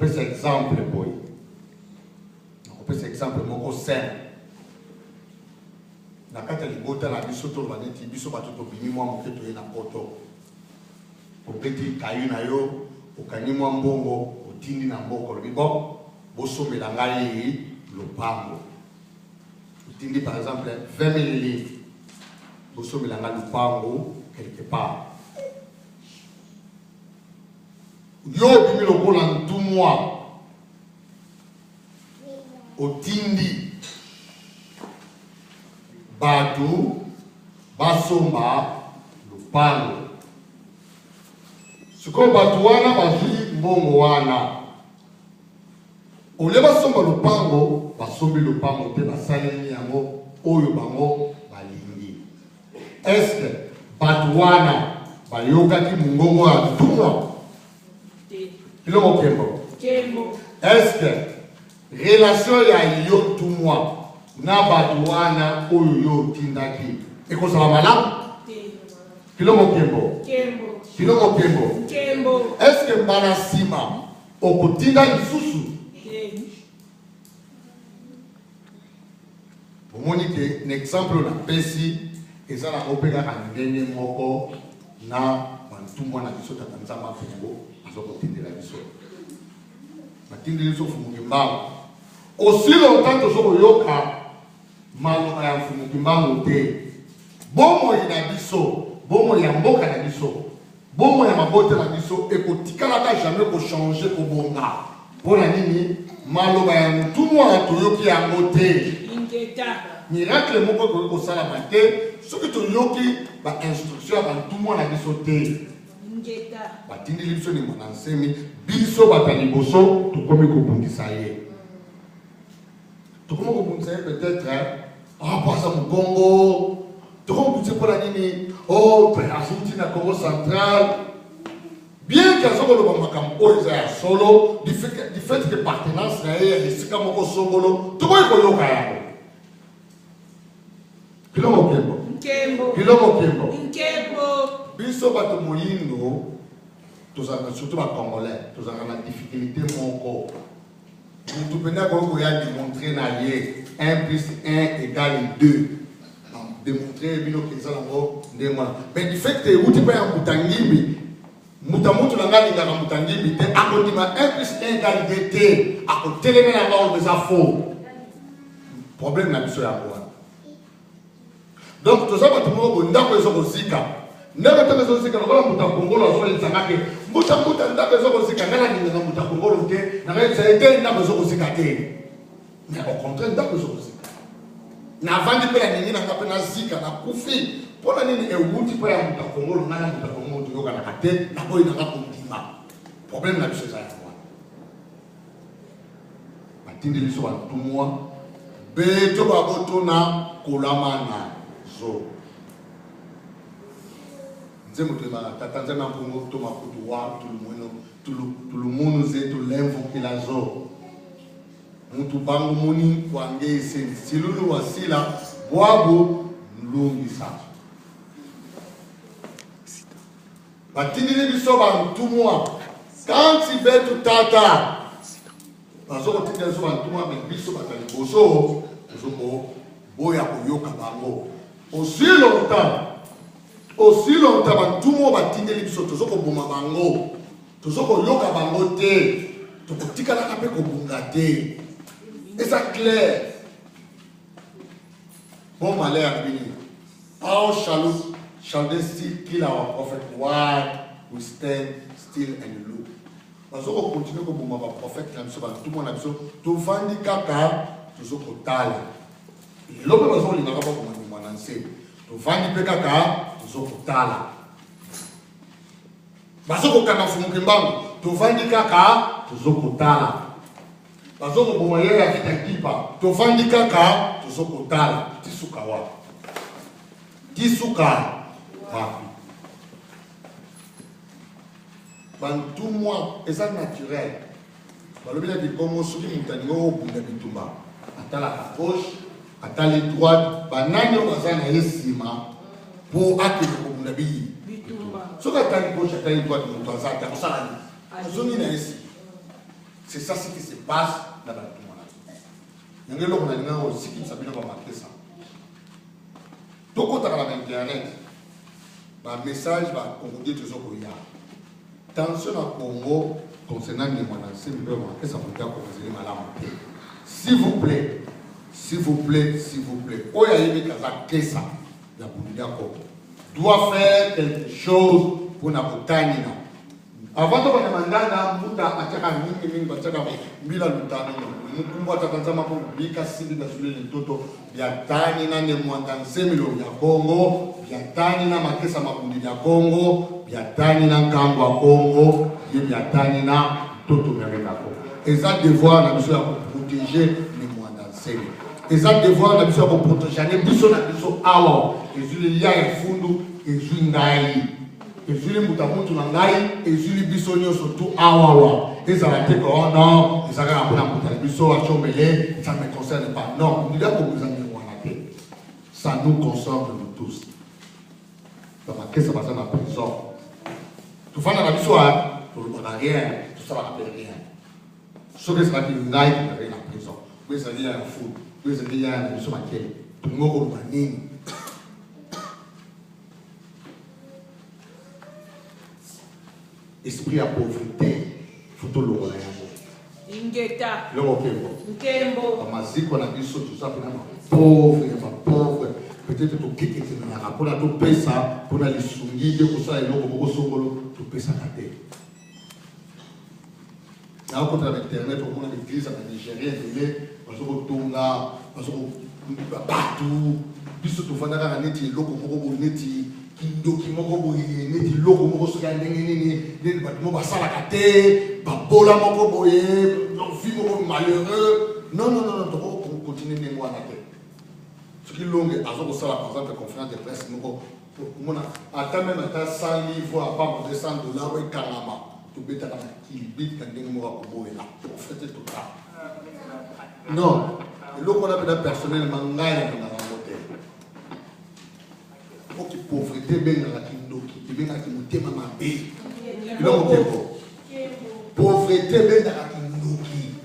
peut ser exemple boy. On peut ser exemple moko sain. Na kata libota na biso to baneti biso bato to bini mwa moketo ye na poto. Opeti kayu na yo, okani mwa mbongo, otindi na mboko lobi bon, bosomela ngai lopango. Otindi par exemple 20 000 livres. Bosomela ngai lopango quelque part. Yo bimi lokola ntumwa. Otindi batu basomba lopango. Siko batu wana bazwi mbongo wana. Ole basomba lopango, basombi lopango te basaleli yango oyo bango balingi. Est-ce batu wana bayokaki mungongo ya ntumwa? Kilo kembo. Est-ce relation ya yo ntumwa na batu wana oyo yo tindaki ekozala malamu? Kilo kembo. Kilo kembo. Est-ce mbana sima okotinda lisusu? Omoni ke un exemple na pesi ezala opeka kandenge moko na bantumwa na biso tata nzamba fungo azokotindela biso. Matindeli so fungo mbango. Aussi longtemps que je yoka maloba ya mfumuki mbango te. Bomo ina biso, bomo ya mboka na biso, bomo ya mabote na biso ekotikala ka jamais ko changer ko bonga. Pona nini maloba ya ntumwa toyoki yango te. Miracle moko ko sala mate, soki toyoki ba instruction ba ntumwa na biso te. Batindeli biso ni manansemi biso batani boso tukomi ko bungisa ye. Comment vous pouvez peut-être passer mon Congo, comment vous pouvez nini oh Argentine na Congo central, bien qu'à ce que le Bamako est solo, du fait que partenance na ye est sika moko songolo, tout le monde koyoka yango. Kilo mokembo. Biso bato moyindo, surtout ba Congolais, tous en a difficulté moko. Vous pouvez démontrer 1 plus 1 égale 2. Démontrer mais du fait que vous pouvez Mutangimbi, Mutamutu Langani dans Mutangimbi, à côté 1 plus 1 égale 2, à côté de la faux. Problème n'a pas donc, tout ça, tout le monde a besoin de Zika. N'a pas besoin de Zika, on va Mutangongo, on va le Zangake. Mutambuta n'a besoin de Zika, n'a pas besoin de Mutangongo, n'a pas besoin de Zika. Mais au contraire, n'a pas besoin de Zika. N'a pas besoin de Zika, n'a pas besoin de Zika, n'a pas besoin de Zika. Pour la ligne, il y a un Mutangongo, n'a pas besoin de Zika, n'a pas besoin de Zika. Problème n'a pas besoin de Zika. Matindi liso wa tumwa. Beto babotona kolamana. Nzembo tuma tatanzana mpungo tuma kutuwa tulumuntu zetu lemvu kila zo mutu bangu muni wange sen silulu wasila bwabo mlungisa batindili biso bantumwa kanti betu tata bazoko tindili biso bantumwa me biso batali boso zoko boya koyoka bango. Aussi longtemps, bantumwa batindeli biso tozoko boma bango, tozoko yoka bango te, tokotika la kape ko bunga te. Et ça clair. Bon malheur bini. How shall they still kill our prophet while we stand still and look? Bazoko continue ko boma ba prophète na biso bantumwa na biso, to vandi kaka tozoko tala. Lobe bazoko lingaka ba ko mwananse. Vandi pe kaka tozokotala bazoko kana fumuki mbangu tovandi kaka tozokotala bazoko boma ye ya kitakipa tovandi kaka tozokotala tisuka wapi bantumwa eza naturel balobi na bikomo soki mutani oyo obunda bitumba atalaka gauche atali droite banani bazana yesima pour akele kobunda bi soka atali gauche atali droite mutu azata osala ni azongi na yesi C'est ça ce qui se passe dans la tout le monde. Il y a aussi qui s'appelle marquer ça. Donc quand on a internet, un message va conclure tout ce qu'il y a. Attention à Congo concernant les moyens, c'est mieux que ça peut être comme madame. S'il vous plaît, s'il vous plaît, s'il vous plaît, ça doit faire quelque chose pour la botanie. Avant de demander à Mouta à Tchakamini, Mila Lutano, Mouta Tanzama pour Bika Sidi de Sule de Toto, Biatani na ne Mwantan Semilo ya Congo, Biatani na Makesa Makundi ya Congo, Biatani na Nkambo ya Congo, Biatani na Toto Mereka Congo. Et ça devoir la mission à protéger les Mwantan Semilo. Et ça devoir la mission à protéger les bisons à bisons awa, et sur les liens et fundu, et sur Ndaï. Et sur les moutamoutous nangai, et sur les bisonniers surtout awawa. Et ça va être oh non, et ça va être un biso à chombélé, ça ne me concerne pas. Non, nous disons que vous avez une ça nous concerne nous tous. Ça va qu'est-ce qui se passe dans la prison? Tout le monde a la biso, tout n'a rien, tout ça va rappeler rien. Ce que ça va dire, il y a la prison. Oui, ça dit il y a un fou. Oui, ça dit il y a un biso maquillé. Tout le monde a une esprit à pauvreté, photo le roi. Ingeta. Le Kembo. Kembo. Amaziko na biso tout ça pauvre, pauvre. Peut-être que tu quittes na rapona to pesa pour les sungi de ko ça eloko ko songolo to pesa kate. Na ko tra internet on a l'église à Nigeria ele parce que tonga parce que batu biso to fanda ka neti eloko ko neti kindoki moko boye neti loko moko soka ndenge nini neti bato mo basalaka te babola moko boye vie moko malheureux non toko continue ndenge wana te soki longue azokosala par exemple conférence de presse moko omona ata même ata 100 livres à part de 100 dollars ekangama tobetaka na kilibitika ndenge moko akoboyela profete total non eloko wana mpena personnellement ngai nakangaka qui pauvreté ben la kindoki ben la kimutema mabe iloko tempo pauvreté ben la kindoki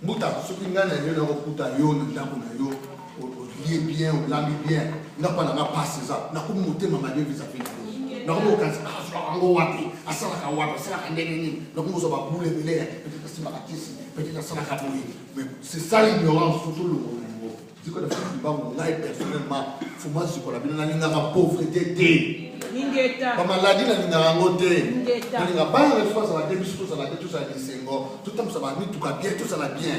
muta soki ngana yo na kokuta yo na ndako na yo lié bien ou lambi bien n'a pas na passe ça na ko mutema mabe visa fina na ko kansa ngo wapi asala ka wapi asala ka ndenge nini na ko so ba boule bele peut-être c'est makatisi peut-être asala ka boule mais c'est ça l'ignorance surtout le si on a personnellement, il faut que la pauvreté. La maladie, la bonne réponse à la début, tout ça, tout ça, tout le temps, ça va bien, tout ça va bien.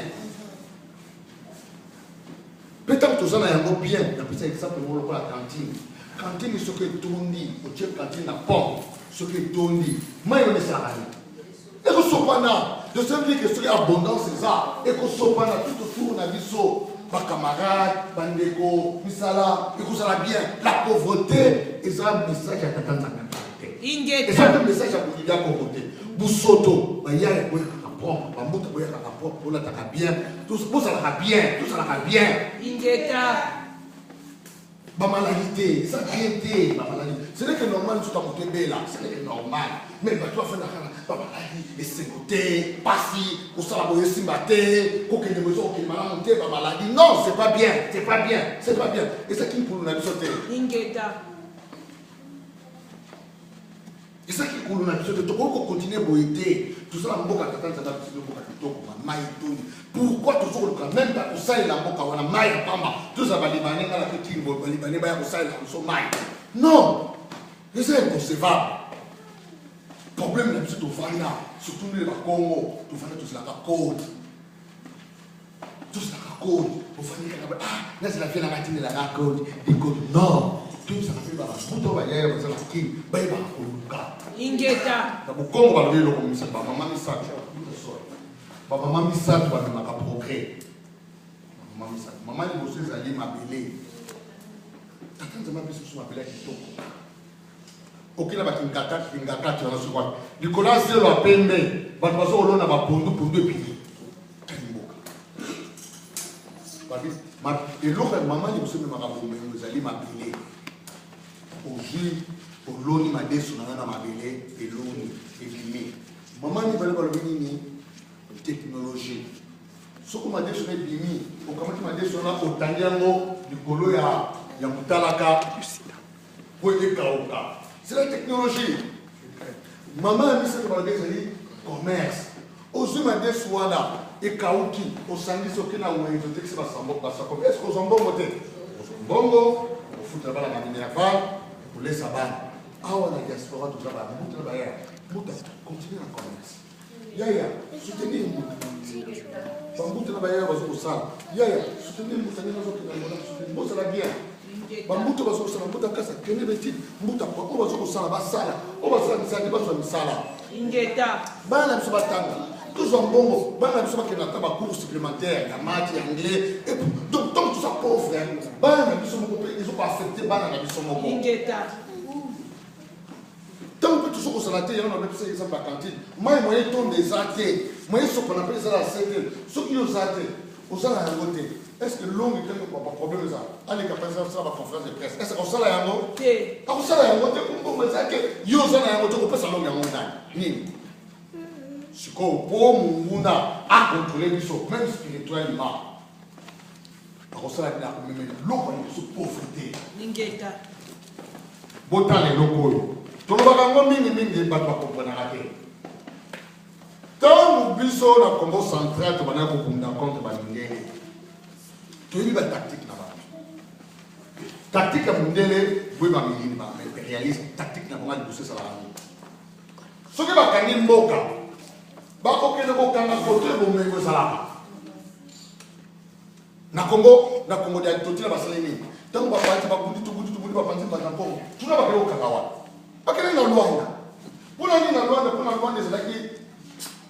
Peut-être que tout ça va bien. D'après ça, exemple, pour la cantine. Cantine, ce que tout le monde dit, au Dieu, cantine, la pomme, ce que tout le monde dit. Moi, il y a des salariés. Et que ce soit là, de ce que ce qui est abondance, c'est ça. Et que ce soit là, tout autour, on a vu ça. Mes camarades, bandeko, misala, et que ça va bien. La pauvreté, et ça, un message à t'attendre sa mentalité. Et ça, un message à vous dire à côté. Boussoto, il y a un rapport, il y a un rapport, pour la bien. Tout ça va bien, tout ça va bien. Ingeta. Ma maladie, ça vient ma maladie. Ce n'est que normal, tu t'as monté là, ce n'est que normal. Mais tu vas faire la maladie, et c'est côté, pas si, ou ça va vous simbater, qu'aucune maison qui m'a monté, ma maladie. Non, c'est pas bien, c'est pas bien, c'est pas bien. Et c'est qui pour nous a sauté? Ingeta. Et ça qui pour nous a sauté, tu peux continuer à boiter. Tout ça, on va attendre, ça va pourquoi toujours le cas, même quand ça est la boca, on a maï pamba, tout ça va libaner dans la petite libaner, on ça est la maï. Non, c'est inconcevable. Problème là, c'est tout là, surtout les Congo, tout tout cela code. Tout cela code. Vous faites ah, là c'est la fille la matinée la code, des codes. Non, tout ça fait par la photo, il y a ça qui, bah il va au cas. Ingeta. La Congo va le comme ça, maman ça. Maman ça tu vas me progrès. Maman il bosse aller m'appeler. T'attends ma biso sur m'appeler kitoko. Okina ba kingata tu na sokwa. Nicolas c'est le pembe. Ba bazo olona ba pondu puis. Et l'autre maman il bosse me m'appeler, vous allez m'appeler. Aujourd'hui, au loni ma desu na m'appeler et loni et vini. Maman il va le nini. technologie. Ce qu'on m'a dit sur les bimi, au comment tu m'as dit sur la Otanyango, du colo ya Mutalaka, pour les Kaoka. C'est la technologie. Maman a mis ça dans le commerce. Aux humains des Swada et Kaouki, au Sandi Sokina ou un exotique, c'est pas ça. Est-ce qu'on s'en bon côté? Bongo, au foot là-bas la minéral, pour les sabbats. Ah, on a diaspora tout là-bas. Mouta, continue le commerce. Yaya, soutenez Mouta. Bambuta na bayaya bazo kusala. Yaya, soutenez Mouta na bazo kusala. Mouta la bien. Bambuta bazo kusala, Mouta kasa kene beti. Mouta kwa ko bazo kusala basala. O basala misala bazo misala. Ingeta. Bana biso batanga. Tous en bongo, bana biso bakena ta ba cours supplémentaire, ya maths, anglais. Et donc tout ça pauvre. Bana biso moko ils ont pas affecté bana na biso moko. Ingeta. Tant que tu sois au salaté, il y a un exemple à la cantine. Moi, je tombe des athées. Moi, je suis appelle ça la CT. Ceux qui ont athées, au salaire à côté. Est-ce que l'homme est un problème ça? Allez, quand on fait la conférence de presse, est-ce qu'on salaire à côté? Au salaire à côté, on peut dire que yo salaire à côté, on peut s'allonger à mon ni. Ce qu'on peut mouna à contrôler les choses, même spirituellement. Au salaire à côté, l'homme est sous pauvreté. Ingeta. Botan les locaux. Tout le monde mingi bato comprendre la terre. Tant biso na Congo central to bana ko kunda compte ba ndele. To yi ba tactique na ba. Tactique mundele boy ba mingi ba impérialiste tactique na ba bouser ça la. Ce que ba kangi mboka. Ba ko kene ko kanga côté bo mengo sala. Na Congo dia totila ba salini. Tant ba parti ba bundi ba parti ba Congo. Tout na ba ko kanga parce que dans Luanda, pour aller dans Luanda, c'est là qui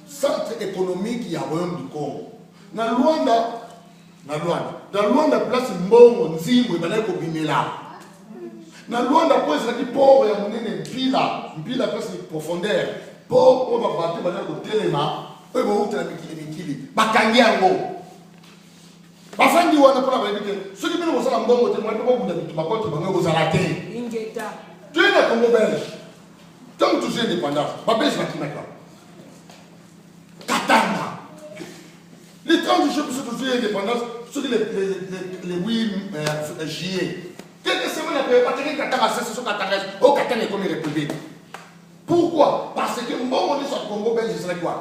centre économique il y a un du Congo. Dans Luanda, place Mbongo, Nzimbo, et Banako Bimela. Dans Luanda, c'est là qui port, il y a une pile, place de profondeur. Port, on va partir, Banako Telema, eux vont faire la Mikili, Bakangiango. Bafandi wana pour la vérité. Ceux qui viennent au Salam Mbongo, tu ne peux pas vous dire, tu m'as pas dit, vous arrêtez. Tu es le Congo belge. Tant que tu es indépendant, ma belge va te mettre là. Katanga. Les 30 jours pour tu es indépendant, sur les 8 juillet. Quelques semaines après, pas tenir Katanga, c'est sur Katanga. Au Katanga est comme une république. Pourquoi? Parce que mon dit sur le Congo belge, c'est quoi?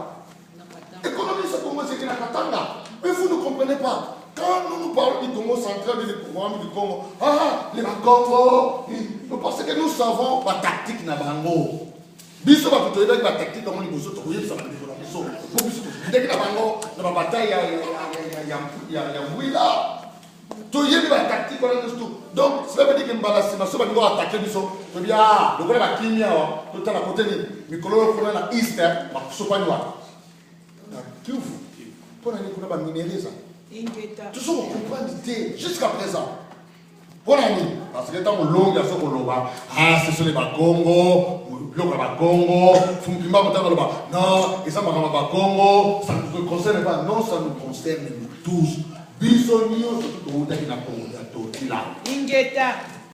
L'économie sur le Congo, c'est que la Katanga. Mais vous ne comprenez pas. Quand nous parlons du Congo central et du programme du Congo, les Congo, parce que nous savons la tactique na bango. Biso va plutôt avec la tactique comme les autres, oui, ça va développer ça. Dès que la bango, dans la bataille, il y a Mouila. Tu y a la tactique, donc cela veut dire que Mbalassi, ma soeur va attaquer Biso. Tu dis, ah, le gars va Kimia, tout à la côté de Mikolo, pour la East, ma soupanoire. Tu ouvres. Pour la Nicolas va minérer ça. Tout ça, on comprend l'idée jusqu'à présent. Pour l'année, parce que tant long, il y a ce qu'on l'a. Ah, c'est sur les Bakongo, le Bakongo, Fumpima, non, et ça m'a Bakongo, ça ne nous concerne pas. Non, ça nous concerne nous tous. Bisonio, c'est tout le monde qui n'a pas de là.